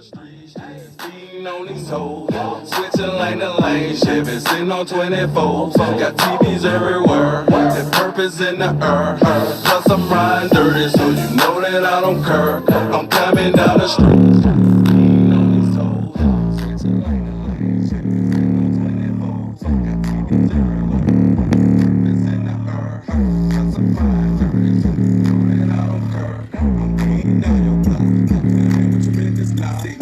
streets, beating on these hoes. Switching lane to lane, Chevy sitting on 24s. Got TVs everywhere, and purpose in the air. Plus I'm riding dirty, so you know that I don't care. I'm coming down the street, beating on these hoes. Switching lane to lane, Chevy sitting on 24s. Got TVs everywhere, purpose in the air. Plus I'm riding dirty, so you know that I don't care. I'm beating down your block. What you been this now? Like